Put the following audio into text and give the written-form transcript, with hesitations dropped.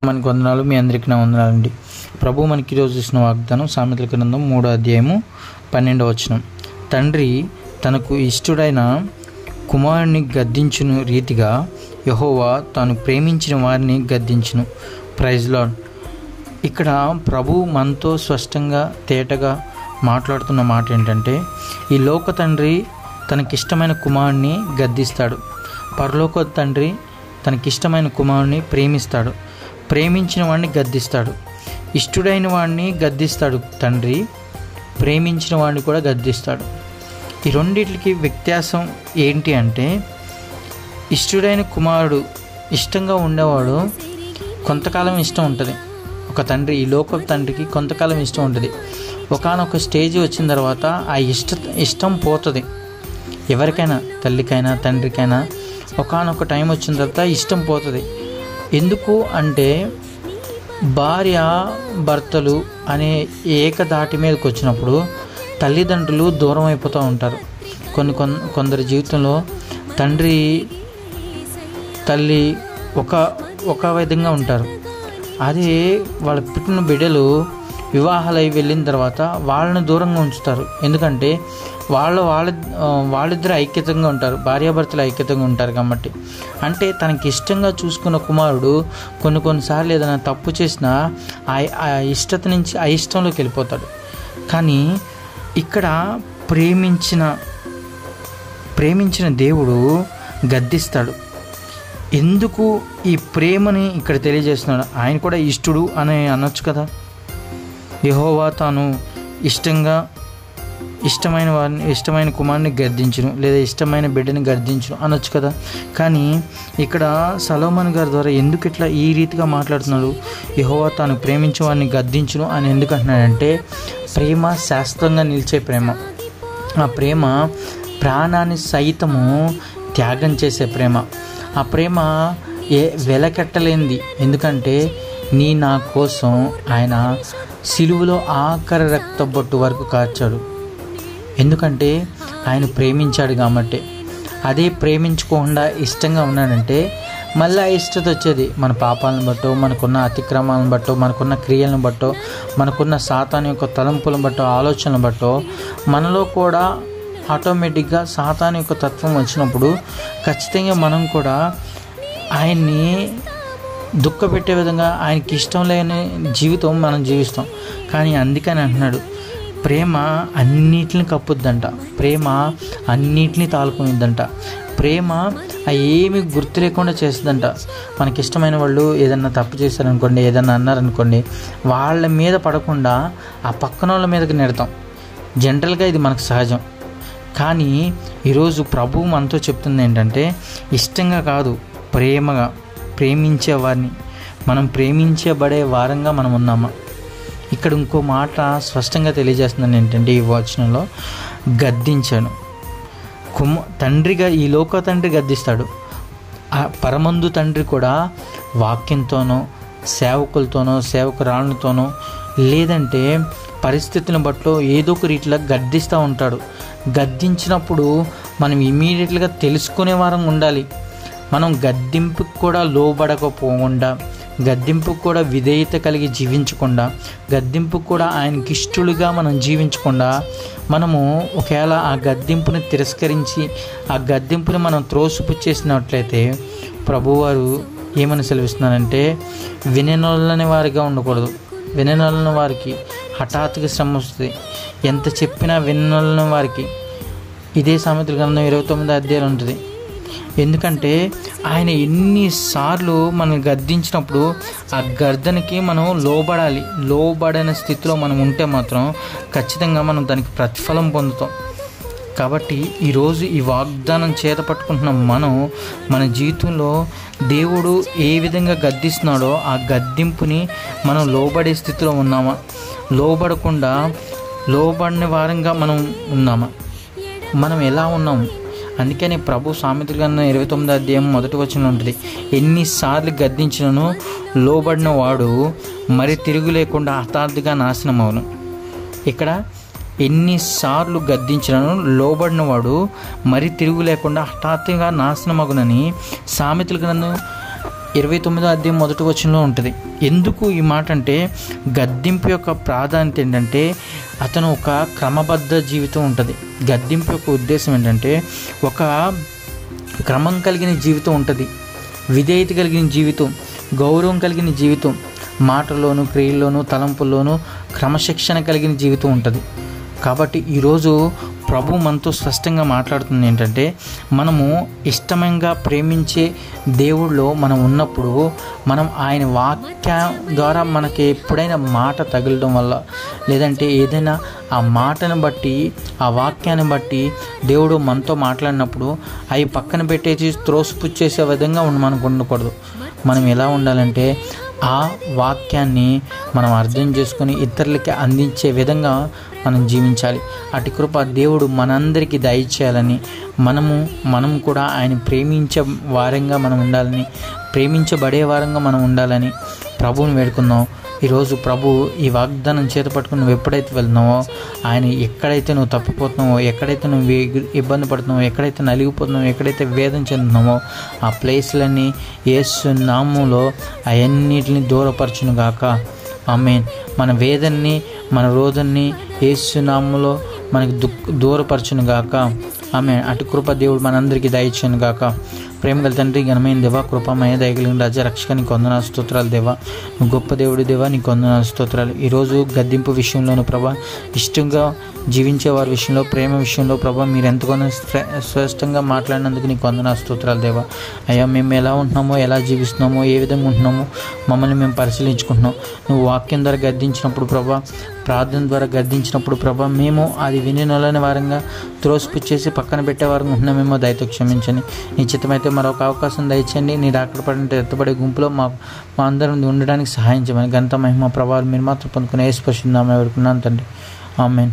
మనకి వందనాలు. మీ అందరికీ నా వందనాలండి. ప్రభు మనకి ఈరోజు ఇచ్చిన వాగ్దానం సామెతల గ్రంథం 3వ అధ్యాయము 12వ వచనం. తండ్రి తనకు ఇష్టుడైన కుమారుని గద్దించును రీతిగా యెహోవా తాను ప్రేమించిన వారిని గద్దించును. Praise lord. ఇక్కడ ప్రభు మనతో స్పష్టంగా తేటగా మాట్లాడుతున్న మాట ఏంటంటే, ఈ లోక తండ్రి తనకిష్టమైన కుమారుని గద్దిస్తాడు. పరలోక తండ్రి తనకిష్టమైన కుమారుని ప్రేమిస్తాడు. ప్రేమించిన వాడిని గద్దిస్తాడు. ఇష్టుడైన వాడిని గద్దిస్తాడు తండ్రి, ప్రేమించిన వాడిని కూడా గద్దిస్తాడు. ఈ రెండింటికి వ్యత్యాసం ఏంటి అంటే, ఇష్టుడైన కుమారుడు ఇష్టంగా ఉండేవాడు కొంతకాలం ఇష్టం ఉంటుంది. ఒక తండ్రి, ఈ లోక తండ్రికి కొంతకాలం ఇష్టం ఉంటుంది. ఒకానొక స్టేజ్ వచ్చిన తర్వాత ఆ ఇష్టం పోతుంది. ఎవరికైనా, తల్లికైనా తండ్రికైనా ఒకానొక టైం వచ్చిన తర్వాత ఇష్టం పోతుంది. ఎందుకు అంటే, భార్య భర్తలు అనే ఏకదాటి మీదకి వచ్చినప్పుడు తల్లిదండ్రులు దూరం అయిపోతూ ఉంటారు. కొందరి జీవితంలో తండ్రి తల్లి ఒక విధంగా ఉంటారు. అదే వాళ్ళ పుట్టిన బిడ్డలు వివాహాలు అయి వెళ్ళిన తర్వాత వాళ్ళని దూరంగా ఉంచుతారు. ఎందుకంటే వాళ్ళిద్దరు ఐక్యతంగా ఉంటారు, భార్యాభర్తలు ఐక్యతంగా ఉంటారు కాబట్టి. అంటే తనకి ఇష్టంగా చూసుకున్న కుమారుడు కొన్నిసార్లు ఏదైనా తప్పు చేసినా ఆ ఇష్టత నుంచి అయిష్టంలోకి వెళ్ళిపోతాడు. కానీ ఇక్కడ ప్రేమించిన దేవుడు గద్దిస్తాడు. ఎందుకు ఈ ప్రేమని ఇక్కడ తెలియజేస్తున్నాడు? ఆయన కూడా ఇష్టుడు అని అనొచ్చు కదా. యెహోవా తాను ఇష్టమైన కుమారుని గద్దించును, లేదా ఇష్టమైన బిడ్డని గద్దించును అనొచ్చు కదా. కానీ ఇక్కడ సొలొమోను గారి ద్వారా ఎందుకు ఇట్లా ఈ రీతిగా మాట్లాడుతున్నాడు? యెహోవా తాను ప్రేమించే వారిని గద్దించును అని ఎందుకు అంటున్నాడంటే, ప్రేమ శాశ్వతంగా నిలిచే ప్రేమ. ఆ ప్రేమ ప్రాణాన్ని సైతము త్యాగం చేసే ప్రేమ. ఆ ప్రేమ వెలకట్టలేనిది. ఎందుకంటే నా కోసం ఆయన సిలువలో ఆఖరి రక్త బొట్టు వరకు కార్చాడు. ఎందుకంటే ఆయన ప్రేమించాడు కాబట్టి. అదే ప్రేమించుకోకుండా ఇష్టంగా ఉన్నాడంటే మళ్ళీ ఇష్టత వచ్చేది. మన పాపాలను బట్టో, మనకున్న అతిక్రమాలను బట్టో, మనకున్న క్రియలను బట్టో, మనకున్న సాతాను యొక్క తలంపులను బట్టో, ఆలోచనలను బట్టో మనలో కూడా ఆటోమేటిక్గా సాతాను యొక్క తత్వం వచ్చినప్పుడు ఖచ్చితంగా మనం కూడా ఆయన్ని దుఃఖపెట్టే విధంగా, ఆయనకి ఇష్టం లేని జీవితం మనం జీవిస్తాం. కానీ అందుకని అంటున్నాడు, ప్రేమ అన్నిటిని కప్పుద్దంట, ప్రేమ అన్నిటినీ తాలుకునిద్దంట, ప్రేమ ఏమి గుర్తు లేకుండా చేస్తుందంట. మనకిష్టమైన వాళ్ళు ఏదన్నా తప్పు చేశారనుకోండి, ఏదన్నా అన్నారనుకోండి, వాళ్ళ మీద పడకుండా ఆ పక్కన వాళ్ళ మీదకి నెడతాం. జనరల్గా ఇది మనకు సహజం. కానీ ఈరోజు ప్రభువు మనతో చెప్తుంది ఏంటంటే, ఇష్టంగా కాదు, ప్రేమగా ప్రేమించే వారిని, మనం ప్రేమించబడే వారంగా మనం ఉన్నామా? ఇక్కడ ఇంకో మాట స్పష్టంగా తెలియజేస్తున్నాను ఏంటంటే, ఈ వచనంలో గద్దించాను. తండ్రిగా ఈ లోక తండ్రి గద్దిస్తాడు. ఆ పరమందు తండ్రి కూడా వాక్యంతోనో, సేవకులతోనో, సేవకురాళ్ళతోనో, లేదంటే పరిస్థితులను బట్టో ఏదో ఒక రీతిలో గద్దిస్తూ ఉంటాడు. గద్దించినప్పుడు మనం ఇమీడియట్గా తెలుసుకునే వారం ఉండాలి. మనం గద్దింపుకు కూడా లోబడకపోకుండా, గద్దింపుకు కూడా విధేయత కలిగి జీవించకుండా, గద్దింపుకు కూడా ఆయనకి ఇష్టలుగా మనం జీవించకుండా, మనము ఒకవేళ ఆ గద్దింపుని తిరస్కరించి ఆ గద్దింపుని మనం త్రోసిపుచ్చేసినట్లయితే ప్రభువారు ఏమని సెలవిస్తున్నారంటే, విననొల్లని వారిగా ఉండకూడదు. విననొల్లని వారికి హఠాత్తుగా శ్రమ వస్తుంది. ఎంత చెప్పినా విననొల్లని వారికి. ఇదే సామెతల గ్రంథం 29వ అధ్యాయం ఉంటుంది. ఎందుకంటే ఆయన ఎన్నిసార్లు మనం గద్దించినప్పుడు ఆ గర్దనకి మనం లోబడని స్థితిలో మనం ఉంటే మాత్రం ఖచ్చితంగా మనం దానికి ప్రతిఫలం పొందుతాం. కాబట్టి ఈరోజు ఈ వాగ్దానం చేత పట్టుకుంటున్న మనం మన జీవితంలో దేవుడు ఏ విధంగా గద్దిస్తున్నాడో ఆ గద్దింపుని మనం లోబడే స్థితిలో ఉన్నామా? లోబడిన వారంగా మనం ఉన్నామా? మనం ఎలా ఉన్నాము? అందుకని ప్రభు సామెతల గ్రంథం 29వ అధ్యాయం 1వ వచనం ఉంటుంది, ఎన్నిసార్లు గద్దించినను లోబడిన వాడు మరి తిరుగు లేకుండా హఠాత్తుగా నాశనం అవును. ఇక్కడ ఎన్నిసార్లు గద్దించినను లోబడిన వాడు మరి తిరుగు లేకుండా హఠాత్తుగా నాశనమగునని సామెతల గ్రంథం 29వ అధ్యాయం మొదటి వచనంలో ఉంటుంది. ఎందుకు ఈ మాట అంటే, గద్దింపు యొక్క ప్రాధాన్యత ఏంటంటే అతను ఒక క్రమబద్ధ జీవితం ఉంటుంది. గద్దింపు యొక్క ఉద్దేశం ఏంటంటే ఒక క్రమం కలిగిన జీవితం ఉంటుంది, విధేయత కలిగిన జీవితం, గౌరవం కలిగిన జీవితం, మాటల్లోనూ క్రియల్లోనూ తలంపుల్లోనూ క్రమశిక్షణ కలిగిన జీవితం ఉంటుంది. కాబట్టి ఈరోజు ప్రభు మనతో స్పష్టంగా మాట్లాడుతుంది ఏంటంటే, మనము ఇష్టంగా ప్రేమించే దేవుడిలో మనం ఉన్నప్పుడు మనం ఆయన వాక్యం ద్వారా మనకి ఎప్పుడైనా మాట తగలడం వల్ల, లేదంటే ఏదైనా ఆ మాటను బట్టి ఆ వాక్యాన్ని బట్టి దేవుడు మనతో మాట్లాడినప్పుడు అవి పక్కన పెట్టేసి త్రోసిపుచ్చేసే విధంగా మనకు ఉండకూడదు. మనం ఎలా ఉండాలంటే ఆ వాక్యాన్ని మనం అర్థం చేసుకొని ఇతరులకి అందించే విధంగా మనం జీవించాలి. అటు కృప దేవుడు మనందరికీ దయచేయాలని, మనం కూడా ఆయన ప్రేమించే వారంగా మనం ఉండాలని, ప్రేమించబడే వారంగా మనం ఉండాలని ప్రభువుని వేడుకుందాం. ఈరోజు ప్రభు ఈ వాగ్దానం చేత పట్టుకుని నువ్వు ఎప్పుడైతే వెళ్తున్నావో, ఆయన ఎక్కడైతే నువ్వు తప్పిపోతున్నావో, ఎక్కడైతే నువ్వు ఇబ్బంది పడుతున్నావో, ఎక్కడైతే నలిగిపోతున్నావో, ఎక్కడైతే వేదన చెందుతున్నావో ఆ ప్లేస్లన్నీ యేసు నామములో అవన్నిటిని దూరపరచును గాక. ఆమేన్. మన వేదన్ని మన రోదన్ని యేసు నామములో మనకి దూరపరచును గాక. ఆమేన్. అటు కృప దేవుడు మనందరికీ దయచేయను గాక. ప్రేమగల తండ్రి, ఘనమైన దేవా, కృపమయ దయగలిగిన రాజా, రక్షక నీకు వందనాలు స్తోత్రాలు దేవా. నువ్వు గొప్ప దేవుడు దేవా, నీకు వందనాలు స్తోత్రాలు. ఈరోజు గద్దింపు విషయంలోనూ ప్రభా, ఇష్టంగా జీవించే వారి విషయంలో, ప్రేమ విషయంలో ప్రభా మీరు ఎంతగానో స్పష్టంగా మాట్లాడినందుకు నీకు వందనాలు స్తోత్రాలు దేవా. అయ్యా, మేము ఎలా ఉంటున్నామో, ఎలా జీవిస్తున్నామో, ఏ విధంగా ఉంటున్నామో మమ్మల్ని మేము పరిశీలించుకుంటున్నాం. నువ్వు వాక్యం ద్వారా గద్దించినప్పుడు ప్రభా, ప్రార్థన ద్వారా గద్దించినప్పుడు ప్రభా, మేము అది వినినోలని వారంగా త్రోసిపుచ్చేసి పక్కన పెట్టే వారంగా ఉంటున్నామేమో దయతో క్షమించండి. నీ చిత్తమైతే మరొక అవకాశం దయచేయండి. నీ రాకడ పడిన ఎత్తబడే గుంపులో మా అందరం ఉండడానికి సహాయం చేయమని ఘనత మహిమ ప్రభావాలు మీరు మాత్రం పొందుకునే యేసు పరిశుద్ధ నామములో వేడుకున్నాను తండ్రి. ఆమేన్.